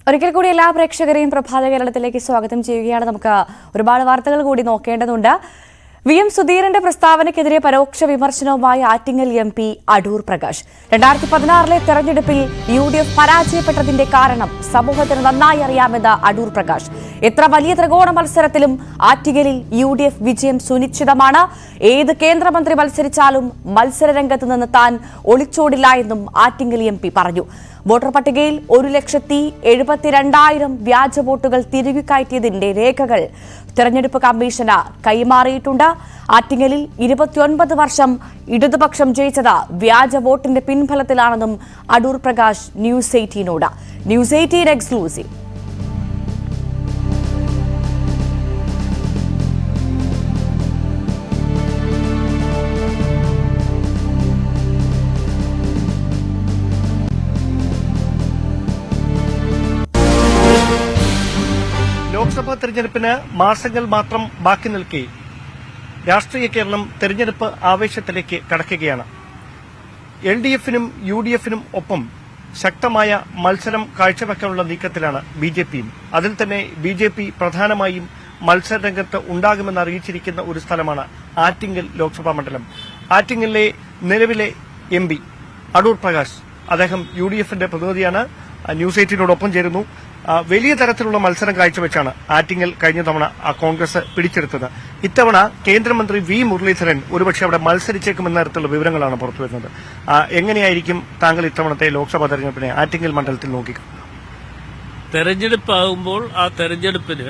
ഒരിക്കൽ കൂടി എല്ലാ പ്രേക്ഷകരെയും പ്രഭാത കേരളത്തിലേക്ക് സ്വാഗതം ചെയ്യുകയാണ്. നമുക്ക് ഒരുപാട് വാർത്തകൾ കൂടി നോക്കേണ്ടതുണ്ട്. VM സുധീരന്റെ പ്രസ്താവനയ്ക്കെതിരെ പരോക്ഷ വിമർശനവുമായി ആറ്റിങ്ങൽ MP അടൂർ പ്രകാശ്. 2016 തെരഞ്ഞെടുപ്പിൽ UDF പരാജയപ്പെട്ടതിന്റെ കാരണം സമൂഹത്തിന് നന്നായി അറിയാമെന്ന് അടൂർ പ്രകാശ്. എത്ര വലിയ ത്രികോണ മത്സരത്തിലും ആറ്റിങ്ങലിൽ UDF വിജയം സുനിശ്ചിതമാണ്. ഏത് കേന്ദ്രമന്ത്രി മത്സരിച്ചാലും മത്സരരംഗത്ത് നിന്ന് താൻ ഒളിച്ചോടില്ല എന്നും ആറ്റിങ്ങൽ MP പറഞ്ഞു. വോട്ടർ പട്ടികയിൽ 1,72,000 വ്യാജ വോട്ടുകൾ തിരികെ കയറ്റിയതിന്റെ രേഖകൾ തെരഞ്ഞെടുപ്പ് കമ്മീഷന് കൈമാറിയിട്ടുണ്ട്. ആറ്റിങ്ങലിൽ 29 വർഷം ഇടതുപക്ഷം ജയിച്ചത് വ്യാജ വോട്ടിന്റെ പിൻഫലത്തിലാണെന്നും അടൂർ പ്രകാശ് ന്യൂസ് 18നോട്. News 18 exclusive. ലോക്സഭാ തെരഞ്ഞെടുപ്പിന് മാസങ്ങൾ മാത്രം ബാക്കി നിൽക്കെ രാഷ്ട്രീയ കേരളം തെരഞ്ഞെടുപ്പ് ആവേശത്തിലേക്ക് കടക്കുകയാണ്. LDF-നും UDF-നും ഒപ്പം ശക്തമായ മത്സരം കാഴ്ചവെക്കാനുള്ള നീക്കത്തിലാണ് BJP-യും. അതിൽ തന്നെ BJP പ്രധാനമായും മത്സരരംഗത്ത് ഉണ്ടാകുമെന്ന് അറിയിച്ചിരിക്കുന്ന ഒരു സ്ഥലമാണ് ആറ്റിങ്ങൽ ലോക്സഭാ മണ്ഡലം. ആറ്റിങ്ങലിലെ നിലവിലെ MP അടൂർ പ്രകാശ്, അദ്ദേഹം UDF-ന്റെ പ്രതിനിധിയാണ്, ന്യൂസ് 18നോടൊപ്പം ചേരുന്നു. വലിയ തരത്തിലുള്ള മത്സരം കാഴ്ചവെച്ചാണ് ആറ്റിങ്ങൽ കഴിഞ്ഞ തവണ കോൺഗ്രസ് പിടിച്ചെടുത്തത്. ഇത്തവണ കേന്ദ്രമന്ത്രി V മുരളീധരൻ ഒരുപക്ഷെ അവിടെ മത്സരിച്ചേക്കുമെന്ന തരത്തിലുള്ള വിവരങ്ങളാണ് പുറത്തുവരുന്നത്. എങ്ങനെയായിരിക്കും താങ്കൾ ഇത്തവണത്തെ ലോക്സഭാ തെരഞ്ഞെടുപ്പിനെ ആറ്റിങ്ങൽ മണ്ഡലത്തിൽ നോക്കിക്കാണുന്നത്? തെരഞ്ഞെടുപ്പാകുമ്പോൾ ആ തെരഞ്ഞെടുപ്പിന്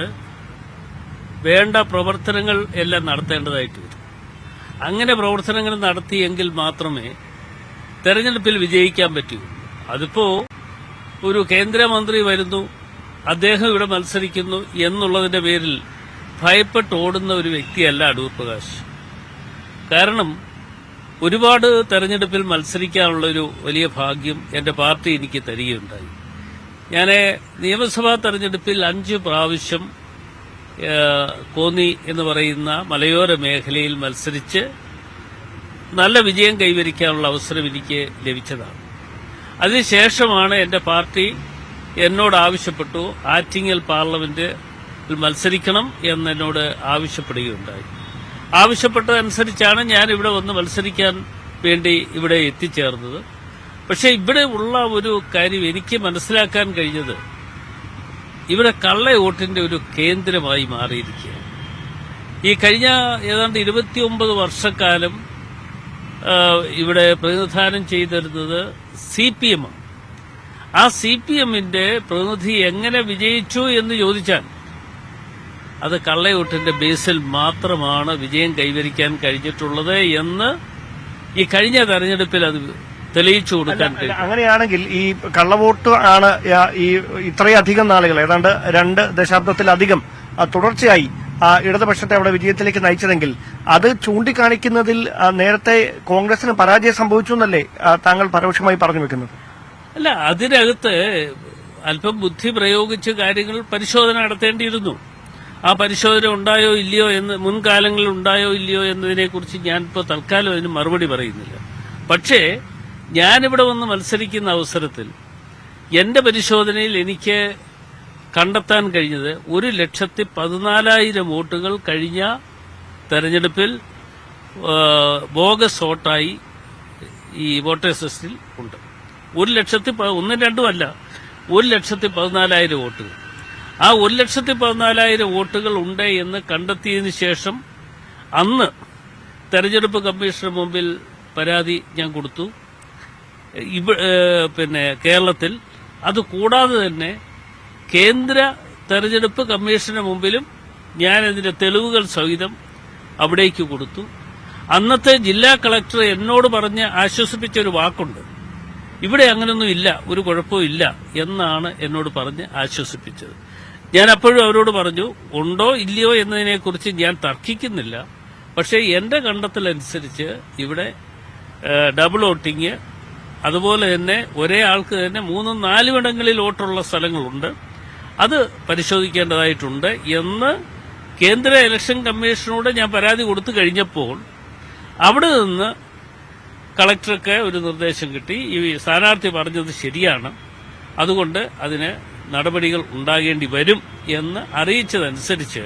വേണ്ട പ്രവർത്തനങ്ങൾ എല്ലാം നടത്തേണ്ടതായിട്ട് വരും. അങ്ങനെ പ്രവർത്തനങ്ങൾ നടത്തിയെങ്കിൽ മാത്രമേ തെരഞ്ഞെടുപ്പിൽ വിജയിക്കാൻ പറ്റൂ. അതിപ്പോ ഒരു കേന്ദ്രമന്ത്രി വരുന്നു, അദ്ദേഹം ഇവിടെ മത്സരിക്കുന്നു എന്നുള്ളതിന്റെ പേരിൽ ഭയപ്പെട്ട് ഓടുന്ന ഒരു വ്യക്തിയല്ല അടൂർ പ്രകാശ്. കാരണം ഒരുപാട് തെരഞ്ഞെടുപ്പിൽ മത്സരിക്കാനുള്ളൊരു വലിയ ഭാഗ്യം എന്റെ പാർട്ടി എനിക്ക് തരികയുണ്ടായി. ഞാൻ നിയമസഭാ തെരഞ്ഞെടുപ്പിൽ 5 പ്രാവശ്യം കോന്നി എന്ന് പറയുന്ന മലയോര മേഖലയിൽ മത്സരിച്ച് നല്ല വിജയം കൈവരിക്കാനുള്ള അവസരം എനിക്ക് ലഭിച്ചതാണ്. അതിനുശേഷമാണ് എന്റെ പാർട്ടി എന്നോട് ആവശ്യപ്പെട്ടു ആറ്റിങ്ങൽ പാർലമെന്റിൽ മത്സരിക്കണം എന്നോട് ആവശ്യപ്പെടുകയുണ്ടായി. ആവശ്യപ്പെട്ടതനുസരിച്ചാണ് ഞാൻ ഇവിടെ വന്ന് മത്സരിക്കാൻ വേണ്ടി ഇവിടെ എത്തിച്ചേർന്നത്. പക്ഷെ ഇവിടെ ഉള്ള ഒരു കാര്യം എനിക്ക് മനസ്സിലാക്കാൻ കഴിഞ്ഞത്, ഇവിടെ കള്ളവോട്ടിന്റെ ഒരു കേന്ദ്രമായി മാറിയിരിക്കുകയാണ്. ഈ കഴിഞ്ഞ ഏതാണ്ട് 29 വർഷക്കാലം ഇവിടെ പ്രതിനിധാനം ചെയ്തിരുന്നത് CPM. ആ CPM-ന്റെ പ്രതിനിധി എങ്ങനെ വിജയിച്ചു എന്ന് ചോദിച്ചാൽ അത് കള്ളവോട്ടിന്റെ ബേസിൽ മാത്രമാണ് വിജയം കൈവരിക്കാൻ കഴിഞ്ഞിട്ടുള്ളത് എന്ന് ഈ കഴിഞ്ഞ തെരഞ്ഞെടുപ്പിൽ അത് തെളിയിച്ചു കൊടുക്കാൻ കഴിയും. അങ്ങനെയാണെങ്കിൽ ഈ കള്ളവോട്ട് ആണ് ഈ ഇത്രയധികം നാളുകൾ, ഏതാണ്ട് 2 ദശാബ്ദത്തിലധികം തുടർച്ചയായി ഇടതുപക്ഷത്തെ അവിടെ വിജയത്തിലേക്ക് നയിച്ചതെങ്കിൽ അത് ചൂണ്ടിക്കാണിക്കുന്നതിൽ നേരത്തെ കോൺഗ്രസിന് പരാജയം സംഭവിച്ചു എന്നല്ലേ താങ്കൾ പരോക്ഷമായി പറഞ്ഞു വെക്കുന്നത്? അല്ല, അതിനകത്ത് അല്പം ബുദ്ധി പ്രയോഗിച്ച് കാര്യങ്ങൾ പരിശോധന നടത്തേണ്ടിയിരുന്നു. ആ പരിശോധന ഉണ്ടായോ ഇല്ലയോ എന്ന്, മുൻകാലങ്ങളിൽ ഉണ്ടായോ ഇല്ലയോ എന്നതിനെക്കുറിച്ച് ഞാനിപ്പോൾ തൽക്കാലം അതിന് മറുപടി പറയുന്നില്ല. പക്ഷേ ഞാനിവിടെ വന്ന് മത്സരിക്കുന്ന അവസരത്തിൽ എന്റെ പരിശോധനയിൽ എനിക്ക് കണ്ടെത്താൻ കഴിഞ്ഞത് 1,14,000 വോട്ടുകൾ കഴിഞ്ഞ തെരഞ്ഞെടുപ്പിൽ ബോഗസ് വോട്ടായി ഈ വോട്ടേഴ്സ് ലിസ്റ്റിൽ ഉണ്ട്. 1,14,000 വോട്ടുകൾ. ആ 1,14,000 വോട്ടുകൾ ഉണ്ട് എന്ന് കണ്ടെത്തിയതിനു ശേഷം അന്ന് തെരഞ്ഞെടുപ്പ് കമ്മീഷന് മുമ്പിൽ പരാതി ഞാൻ കൊടുത്തു. കേരളത്തിൽ അതുകൂടാതെ തന്നെ കേന്ദ്ര തെരഞ്ഞെടുപ്പ് കമ്മീഷന് മുമ്പിലും ഞാൻ ഇതിന്റെ തെളിവുകൾ സഹിതം അവിടേക്ക് കൊടുത്തു. അന്നത്തെ ജില്ലാ കളക്ടർ എന്നോട് പറഞ്ഞ് ആശ്വസിപ്പിച്ച ഒരു വാക്കുണ്ട്, ഇവിടെ അങ്ങനൊന്നും ഇല്ല, ഒരു കുഴപ്പവും ഇല്ല എന്നാണ് എന്നോട് പറഞ്ഞ് ആശ്വസിപ്പിച്ചത്. ഞാൻ അപ്പോഴും അവരോട് പറഞ്ഞു, ഉണ്ടോ ഇല്ലയോ എന്നതിനെക്കുറിച്ച് ഞാൻ തർക്കിക്കുന്നില്ല, പക്ഷേ എന്റെ കണ്ടെത്തലനുസരിച്ച് ഇവിടെ ഡബിൾ വോട്ടിംഗ്, അതുപോലെ തന്നെ ഒരേ ആൾക്ക് തന്നെ 3-4 ഇടങ്ങളിൽ വോട്ടുള്ള സ്ഥലങ്ങളുണ്ട്, അത് പരിശോധിക്കേണ്ടതായിട്ടുണ്ട് എന്ന് കേന്ദ്ര ഇലക്ഷൻ കമ്മീഷനോട് ഞാൻ പരാതി കൊടുത്തു കഴിഞ്ഞപ്പോൾ അവിടെ നിന്ന് കളക്ടർക്ക് ഒരു നിർദ്ദേശം കിട്ടി, ഈ സ്ഥാനാർത്ഥി പറഞ്ഞത് ശരിയാണ്, അതുകൊണ്ട് അതിന് നടപടികൾ ഉണ്ടാകേണ്ടി വരും എന്ന് അറിയിച്ചതനുസരിച്ച്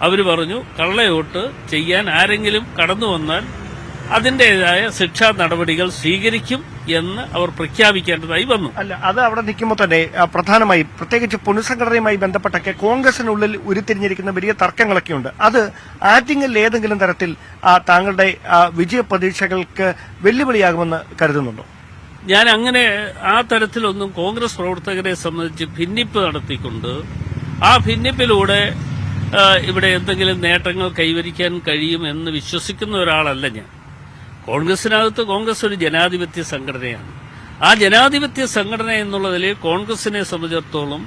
അവർ പറഞ്ഞു കള്ളവോട്ട് ചെയ്യാൻ ആരെങ്കിലും കടന്നു വന്നാൽ അതിന്റേതായ ശിക്ഷാ നടപടികൾ സ്വീകരിക്കും എന്ന് അവർ പ്രഖ്യാപിക്കേണ്ടതായി വന്നു. അല്ല, അത് അവിടെ നിൽക്കുമ്പോൾ തന്നെ പ്രധാനമായും പ്രത്യേകിച്ച് പുനഃസംഘടനയുമായി ബന്ധപ്പെട്ടൊക്കെ കോൺഗ്രസിനുള്ളിൽ ഉരുത്തിരിഞ്ഞിരിക്കുന്ന വലിയ തർക്കങ്ങളൊക്കെയുണ്ട്. അത് ആറ്റിങ്ങൽ ഏതെങ്കിലും തരത്തിൽ താങ്കളുടെ വിജയ പ്രതീക്ഷകൾക്ക് വെല്ലുവിളിയാകുമെന്ന് കരുതുന്നുണ്ടോ? ഞാൻ അങ്ങനെ ആ തരത്തിലൊന്നും കോൺഗ്രസ് പ്രവർത്തകരെ സംബന്ധിച്ച് ഭിന്നിപ്പ് നടത്തിക്കൊണ്ട് ആ ഭിന്നിപ്പിലൂടെ ഇവിടെ എന്തെങ്കിലും നേട്ടങ്ങൾ കൈവരിക്കാൻ കഴിയും എന്ന് വിശ്വസിക്കുന്ന ഒരാളല്ല ഞാൻ. കോൺഗ്രസിനകത്ത് കോൺഗ്രസ് ഒരു ജനാധിപത്യ സംഘടനയാണ്. ആ ജനാധിപത്യ സംഘടന എന്നുള്ളതിൽ കോൺഗ്രസിനെ സംബന്ധിച്ചിടത്തോളം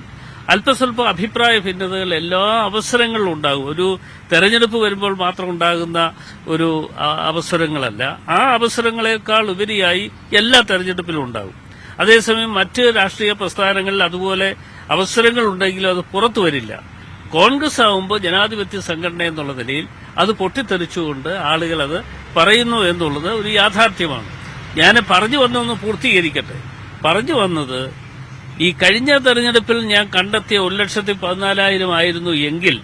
അല്പസ്വല്പം അഭിപ്രായ ഭിന്നതകൾ എല്ലാ അവസരങ്ങളിലും ഉണ്ടാകും. ഒരു തെരഞ്ഞെടുപ്പ് വരുമ്പോൾ മാത്രം ഉണ്ടാകുന്ന ഒരു അവസരങ്ങളല്ല, ആ അവസരങ്ങളെക്കാൾ ഉപരിയായി എല്ലാ തെരഞ്ഞെടുപ്പിലും ഉണ്ടാകും. അതേസമയം മറ്റ് രാഷ്ട്രീയ പ്രസ്ഥാനങ്ങളിൽ അതുപോലെ അവസരങ്ങൾ ഉണ്ടെങ്കിലും അത് പുറത്തു വരില്ല. കോൺഗ്രസ് ആവുമ്പോൾ ജനാധിപത്യ സംഘടന എന്നുള്ള നിലയിൽ അത് പൊട്ടിത്തെറിച്ചുകൊണ്ട് ആളുകൾ അത് പറയുന്നു എന്നുള്ളത് ഒരു യാഥാർത്ഥ്യമാണ്. ഞാൻ പറഞ്ഞു വന്നൊന്ന് പൂർത്തീകരിക്കട്ടെ. പറഞ്ഞു വന്നത് ഈ കഴിഞ്ഞ തെരഞ്ഞെടുപ്പിൽ ഞാൻ കണ്ടെത്തിയ 1,14,000 ആയിരുന്നു എങ്കിൽ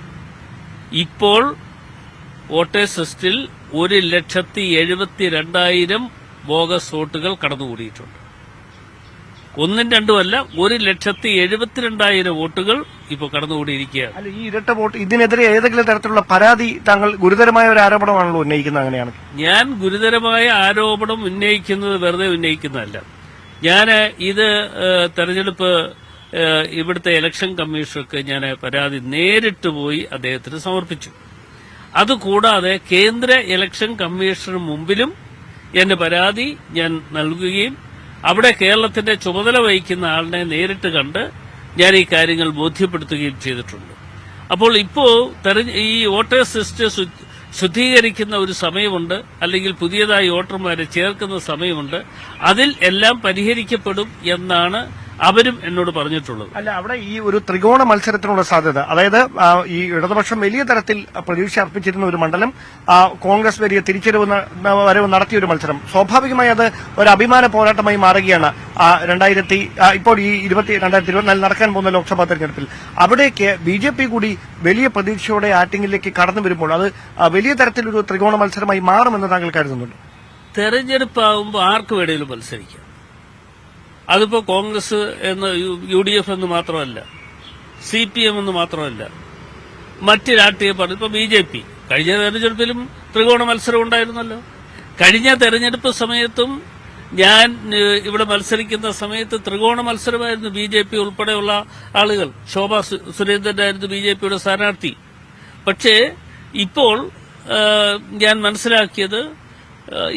ഇപ്പോൾ വോട്ടേഴ്സ് ലിസ്റ്റിൽ 1,72,000 ബോഗസ് വോട്ടുകൾ കടന്നുകൂടിയിട്ടുണ്ട്. ഒന്നും രണ്ടുമല്ല, 1,72,000 വോട്ടുകൾ ഇപ്പോൾ കടന്നുകൂടിയിരിക്കുകയാണ്. അല്ല, ഈ ഇരട്ട വോട്ട് ഇതിനെതിരെ ഏതെങ്കിലും തരത്തിലുള്ള പരാതി താങ്കൾ ഗുരുതരമായ ഒരു ആരോപണമാണല്ലോ ഉന്നയിക്കുന്നത്? അങ്ങനെയാണ് ഞാൻ ഗുരുതരമായ ആരോപണം ഉന്നയിക്കുന്നത് വെറുതെ ഉന്നയിക്കുന്നതല്ല. ഞാൻ ഇത് തെരഞ്ഞെടുപ്പ് ഇവിടുത്തെ ഇലക്ഷൻ കമ്മീഷണർക്ക് ഞാൻ പരാതി നേരിട്ട് പോയി അദ്ദേഹത്തിന് സമർപ്പിച്ചു. അതുകൂടാതെ കേന്ദ്ര ഇലക്ഷൻ കമ്മീഷണർ മുമ്പിലും എന്റെ പരാതി ഞാൻ നൽകുകയും അവിടെ കേരളത്തിന്റെ ചുമതല വഹിക്കുന്ന ആളിനെ നേരിട്ട് കണ്ട് ഞാൻ ഈ കാര്യങ്ങൾ ബോധ്യപ്പെടുത്തുകയും ചെയ്തിട്ടുണ്ട്. അപ്പോൾ ഇപ്പോ ഈ വോട്ടേഴ്സ് ലിസ്റ്റ് ശുദ്ധീകരിക്കുന്ന ഒരു സമയമുണ്ട്, അല്ലെങ്കിൽ പുതിയതായി വോട്ടർമാരെ ചേർക്കുന്ന സമയമുണ്ട്. അതിൽ എല്ലാം പരിഹരിക്കപ്പെടും എന്നാണ് അവരും എന്നോട് പറഞ്ഞിട്ടുള്ളത്. അല്ല, അവിടെ ഈ ഒരു ത്രികോണ മത്സരത്തിനുള്ള സാധ്യത, അതായത് ഈ ഇടതുപക്ഷം വലിയ തരത്തിൽ പ്രതീക്ഷ അർപ്പിച്ചിരുന്ന ഒരു മണ്ഡലം കോൺഗ്രസ് വലിയ തിരിച്ചറിവ് വരവ് നടത്തിയ ഒരു മത്സരം, സ്വാഭാവികമായി അത് ഒരു അഭിമാന പോരാട്ടമായി മാറുകയാണ്. ഇപ്പോൾ ഈ 2024 നടക്കാൻ പോകുന്ന ലോക്സഭാ തെരഞ്ഞെടുപ്പിൽ അവിടേക്ക് BJP കൂടി വലിയ പ്രതീക്ഷയോടെ ആറ്റിങ്ങിലേക്ക് കടന്നു വരുമ്പോൾ അത് വലിയ തരത്തിലൊരു ത്രികോണ മത്സരമായി മാറുമെന്ന് താങ്കൾ കരുതുന്നുണ്ട്? തെരഞ്ഞെടുപ്പാകുമ്പോൾ ആർക്ക് വേണേലും മത്സരിക്കാം. അതിപ്പോ കോൺഗ്രസ് എന്ന് UDF എന്ന് മാത്രമല്ല, CPM എന്ന് മാത്രമല്ല, മറ്റ് രാഷ്ട്രീയ പാർട്ടി, ഇപ്പൊ BJP കഴിഞ്ഞ തെരഞ്ഞെടുപ്പിലും ത്രികോണ മത്സരം ഉണ്ടായിരുന്നല്ലോ. കഴിഞ്ഞ തെരഞ്ഞെടുപ്പ് സമയത്തും ഞാൻ ഇവിടെ മത്സരിക്കുന്ന സമയത്ത് ത്രികോണ മത്സരമായിരുന്നു. BJP ഉൾപ്പെടെയുള്ള ആളുകൾ, ശോഭാ സുരേന്ദ്രനായിരുന്നു BJPയുടെ സ്ഥാനാർത്ഥി. പക്ഷേ ഇപ്പോൾ ഞാൻ മനസ്സിലാക്കിയത്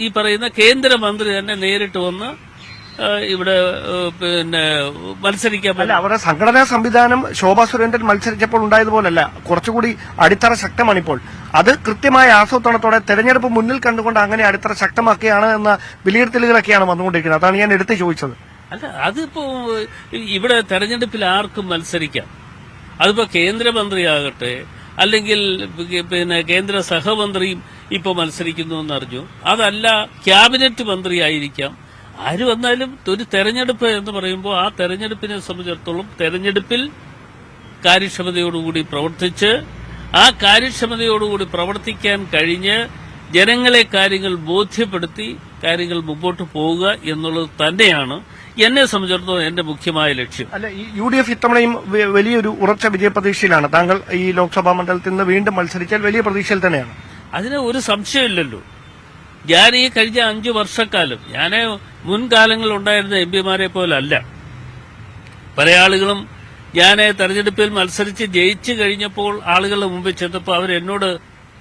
ഈ പറയുന്ന കേന്ദ്രമന്ത്രി തന്നെ നേരിട്ട് വന്ന് ഇവിടെ മത്സരിക്കാൻ. അല്ല, അവരുടെ സംഘടനാ സംവിധാനം ശോഭാ സുരേന്ദ്രൻ മത്സരിച്ചപ്പോൾ ഉണ്ടായതുപോലല്ല, കുറച്ചുകൂടി അടിത്തറ ശക്തമാണിപ്പോൾ. അത് കൃത്യമായ ആസൂത്രണത്തോടെ തെരഞ്ഞെടുപ്പ് മുന്നിൽ കണ്ടുകൊണ്ട് അങ്ങനെ അടിത്തറ ശക്തമാക്കുകയാണ് എന്ന വിലയിരുത്തലുകളൊക്കെയാണ് വന്നുകൊണ്ടിരിക്കുന്നത്. അതാണ് ഞാൻ എടുത്ത് ചോദിച്ചത്. അല്ല, അതിപ്പോ ഇവിടെ തെരഞ്ഞെടുപ്പിൽ ആർക്കും മത്സരിക്കാം. അതിപ്പോ കേന്ദ്രമന്ത്രിയാകട്ടെ, അല്ലെങ്കിൽ കേന്ദ്ര സഹമന്ത്രിയും ഇപ്പൊ മത്സരിക്കുന്നു എന്നറിഞ്ഞു. അതല്ല, ക്യാബിനറ്റ് മന്ത്രിയായിരിക്കാം. ആര് വന്നാലും ഒരു തെരഞ്ഞെടുപ്പ് എന്ന് പറയുമ്പോൾ ആ തെരഞ്ഞെടുപ്പിനെ സംബന്ധിച്ചിടത്തോളം തെരഞ്ഞെടുപ്പിൽ കാര്യക്ഷമതയോടുകൂടി പ്രവർത്തിച്ച് ആ കാര്യക്ഷമതയോടുകൂടി പ്രവർത്തിക്കാൻ കഴിഞ്ഞ് ജനങ്ങളെ കാര്യങ്ങൾ ബോധ്യപ്പെടുത്തി കാര്യങ്ങൾ മുമ്പോട്ട് പോവുക എന്നുള്ളത് തന്നെയാണ് എന്നെ സംബന്ധിച്ചിടത്തോളം എന്റെ മുഖ്യമായ ലക്ഷ്യം. അല്ല, ഈ UDF ഇത്തവണയും വലിയൊരു ഉറച്ച വിജയപ്രതീക്ഷയിലാണ്. താങ്കൾ ഈ ലോക്സഭാ മണ്ഡലത്തിൽ നിന്ന് വീണ്ടും മത്സരിച്ചാൽ വലിയ പ്രതീക്ഷയിൽ തന്നെയാണ്. അതിന് ഒരു സംശയമില്ലല്ലോ. ഞാൻ ഈ കഴിഞ്ഞ 5 വർഷക്കാലം ഞാൻ മുൻകാലങ്ങളിൽ ഉണ്ടായിരുന്ന MPമാരെ പോലല്ല. പല ആളുകളും ഞാൻ തെരഞ്ഞെടുപ്പിൽ മത്സരിച്ച് ജയിച്ചു കഴിഞ്ഞപ്പോൾ ആളുകളുടെ മുമ്പിൽ ചെന്നപ്പോൾ അവരെന്നോട്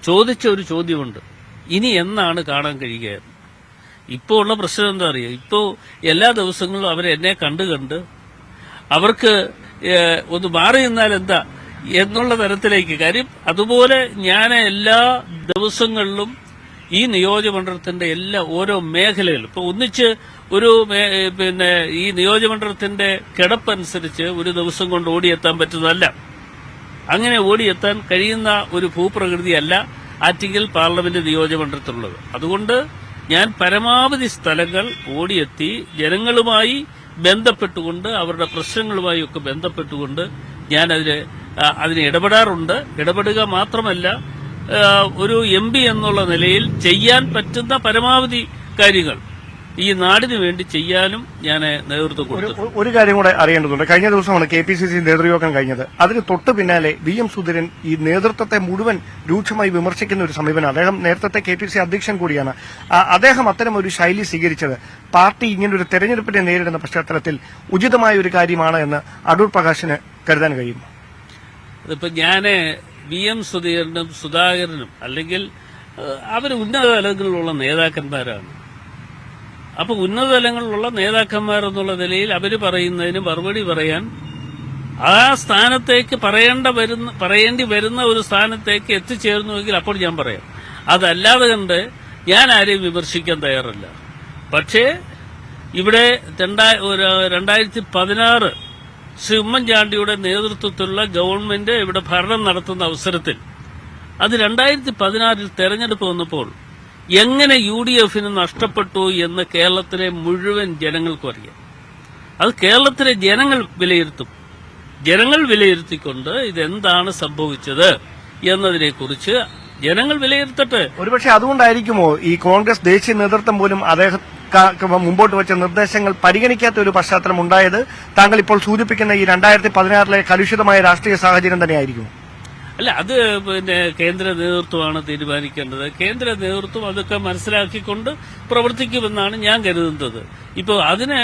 ചോദിച്ച ഒരു ചോദ്യമുണ്ട്, ഇനി എന്നാണ് കാണാൻ കഴിയുക? ഇപ്പോൾ ഉള്ള പ്രശ്നം എന്താ അറിയുക, ഇപ്പോൾ എല്ലാ ദിവസങ്ങളും അവരെന്നെ കണ്ട് അവർക്ക് ഒന്ന് മാറി നിന്നാൽ എന്താ എന്നുള്ള തരത്തിലേക്ക്. കാര്യം അതുപോലെ ഞാൻ എല്ലാ ദിവസങ്ങളിലും ഈ നിയോജകമണ്ഡലത്തിന്റെ ഓരോ മേഖലയിലും ഇപ്പൊ ഒന്നിച്ച് ഒരു ഈ നിയോജകമണ്ഡലത്തിന്റെ കിടപ്പനുസരിച്ച് ഒരു ദിവസം കൊണ്ട് ഓടിയെത്താൻ പറ്റുന്നതല്ല. അങ്ങനെ ഓടിയെത്താൻ കഴിയുന്ന ഒരു ഭൂപ്രകൃതിയല്ല ആറ്റിങ്ങൽ പാർലമെന്റ് നിയോജകമണ്ഡലത്തിലുള്ളത്. അതുകൊണ്ട് ഞാൻ പരമാവധി സ്ഥലങ്ങൾ ഓടിയെത്തി ജനങ്ങളുമായി ബന്ധപ്പെട്ടുകൊണ്ട് അവരുടെ പ്രശ്നങ്ങളുമായി ഒക്കെ ബന്ധപ്പെട്ടുകൊണ്ട് ഞാൻ അതിന് ഇടപെടാറുണ്ട്. ഇടപെടുക മാത്രമല്ല, ഒരു MP എന്നുള്ള നിലയിൽ ചെയ്യാൻ പറ്റുന്ന പരമാവധി കാര്യങ്ങൾ ഈ നാടിന് വേണ്ടി ചെയ്യാനും ഞാൻ നേതൃത്വം കൊടുത്തു. ഒരു കാര്യം കൂടെ അറിയേണ്ടതുണ്ട്. കഴിഞ്ഞ ദിവസമാണ് KPCC നേതൃയോഗം കഴിഞ്ഞത്. അതിന് തൊട്ടു പിന്നാലെ VM സുധീരൻ ഈ നേതൃത്വത്തെ മുഴുവൻ രൂക്ഷമായി വിമർശിക്കുന്ന ഒരു സമീപനം. അദ്ദേഹം നേരത്തെ KPCC അധ്യക്ഷൻ കൂടിയാണ്. അദ്ദേഹം അത്തരം ഒരു ശൈലി സ്വീകരിച്ചത് പാർട്ടി ഇങ്ങനൊരു തെരഞ്ഞെടുപ്പിനെ നേരിടുന്ന പശ്ചാത്തലത്തിൽ ഉചിതമായ ഒരു കാര്യമാണ് എന്ന് അടൂർ പ്രകാശിന് കരുതാൻ കഴിയും. അതിപ്പോ ഞാന് VM സുധീരനും സുധാകരനും അല്ലെങ്കിൽ അവർ ഉന്നത തലങ്ങളിലുള്ള നേതാക്കന്മാരാണ്. അപ്പൊ ഉന്നത തലങ്ങളിലുള്ള നേതാക്കന്മാരെന്നുള്ള നിലയിൽ അവര് പറയുന്നതിന് മറുപടി പറയാൻ ആ സ്ഥാനത്തേക്ക് പറയേണ്ടി വരുന്ന ഒരു സ്ഥാനത്തേക്ക് എത്തിച്ചേർന്നുവെങ്കിൽ അപ്പോൾ ഞാൻ പറയാം. അതല്ലാതെ കണ്ട് ഞാൻ ആരെയും വിമർശിക്കാൻ തയ്യാറല്ല. പക്ഷേ ഇവിടെ 2016 ശ്രീ ഉമ്മൻചാണ്ടിയുടെ നേതൃത്വത്തിലുള്ള ഗവൺമെന്റ് ഇവിടെ ഭരണം നടത്തുന്ന അവസരത്തിൽ അത് 2016 തെരഞ്ഞെടുപ്പ് വന്നപ്പോൾ എങ്ങനെ UDFന് നഷ്ടപ്പെട്ടു എന്ന് കേരളത്തിലെ മുഴുവൻ ജനങ്ങൾക്കും അറിയാം. അത് കേരളത്തിലെ ജനങ്ങൾ വിലയിരുത്തും. ജനങ്ങൾ വിലയിരുത്തിക്കൊണ്ട് ഇതെന്താണ് സംഭവിച്ചത് എന്നതിനെക്കുറിച്ച് ജനങ്ങൾ വിലയിരുത്തട്ടെ. ഒരുപക്ഷെ അതുകൊണ്ടായിരിക്കുമോ ഈ കോൺഗ്രസ് ദേശീയ നേതൃത്വം പോലും അദ്ദേഹം മുമ്പോട്ട് വെച്ച നിർദ്ദേശങ്ങൾ പരിഗണിക്കാത്ത ഒരു പശ്ചാത്തലം ഉണ്ടായത് താങ്കൾ ഇപ്പോൾ സൂചിപ്പിക്കുന്ന ഈ 2016 കലുഷിതമായ രാഷ്ട്രീയ സാഹചര്യം തന്നെയായിരിക്കും? അല്ല, അത് കേന്ദ്ര നേതൃത്വമാണ് തീരുമാനിക്കേണ്ടത്. കേന്ദ്ര നേതൃത്വം അതൊക്കെ മനസ്സിലാക്കിക്കൊണ്ട് പ്രവർത്തിക്കുമെന്നാണ് ഞാൻ കരുതുന്നത്. ഇപ്പോൾ അതിന്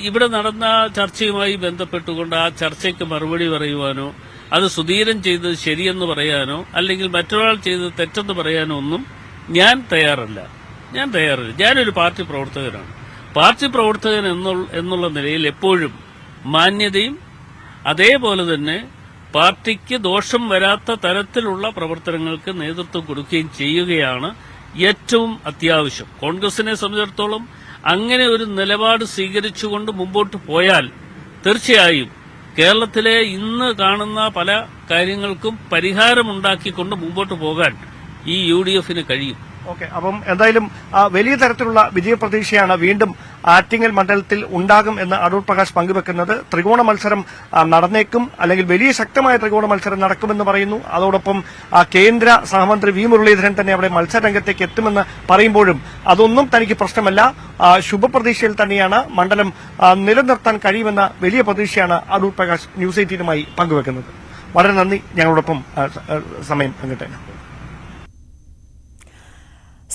ഇവിടെ നടന്ന ചർച്ചയുമായി ബന്ധപ്പെട്ടുകൊണ്ട് ആ ചർച്ചയ്ക്ക് മറുപടി പറയുവാനോ അത് സുധീരൻ ചെയ്തത് ശരിയെന്ന് പറയാനോ അല്ലെങ്കിൽ മറ്റൊരാൾ ചെയ്തത് തെറ്റെന്ന് പറയാനോ ഒന്നും ഞാൻ തയ്യാറല്ല. ഞാനൊരു പാർട്ടി പ്രവർത്തകനാണ്. പാർട്ടി പ്രവർത്തകൻ എന്നുള്ള നിലയിൽ എപ്പോഴും മാന്യതയും അതേപോലെ തന്നെ പാർട്ടിക്ക് ദോഷം വരാത്ത തരത്തിലുള്ള പ്രവർത്തനങ്ങൾക്ക് നേതൃത്വം കൊടുക്കുകയും ചെയ്യുകയാണ് ഏറ്റവും അത്യാവശ്യം. കോൺഗ്രസിനെ സംബന്ധിച്ചിടത്തോളം അങ്ങനെ ഒരു നിലപാട് സ്വീകരിച്ചുകൊണ്ട് മുമ്പോട്ട് പോയാൽ തീർച്ചയായും കേരളത്തിലെ ഇന്ന് കാണുന്ന പല കാര്യങ്ങൾക്കും പരിഹാരമുണ്ടാക്കിക്കൊണ്ട് മുമ്പോട്ട് പോകാൻ ഈ UDFന് കഴിയും. ഓക്കെ, അപ്പം എന്തായാലും വലിയ തരത്തിലുള്ള വിജയപ്രതീക്ഷയാണ് വീണ്ടും ആറ്റിങ്ങൽ മണ്ഡലത്തിൽ ഉണ്ടാകും എന്ന് അടൂർ പ്രകാശ് പങ്കുവെക്കുന്നത്. ത്രികോണ മത്സരം നടന്നേക്കും, അല്ലെങ്കിൽ വലിയ ശക്തമായ ത്രികോണ മത്സരം നടക്കുമെന്ന് പറയുന്നു. അതോടൊപ്പം കേന്ദ്ര സഹമന്ത്രി V മുരളീധരൻ തന്നെ അവിടെ മത്സരരംഗത്തേക്ക് എത്തുമെന്ന് പറയുമ്പോഴും അതൊന്നും തനിക്ക് പ്രശ്നമല്ല. ശുഭപ്രതീക്ഷയിൽ തന്നെയാണ് മണ്ഡലം നിലനിർത്താൻ കഴിയുമെന്ന വലിയ പ്രതീക്ഷയാണ് അടൂർ പ്രകാശ് ന്യൂസ് 18 പങ്കുവെക്കുന്നത്. വളരെ നന്ദി ഞങ്ങളോടൊപ്പം സമയം പങ്കിട്ടതിന്.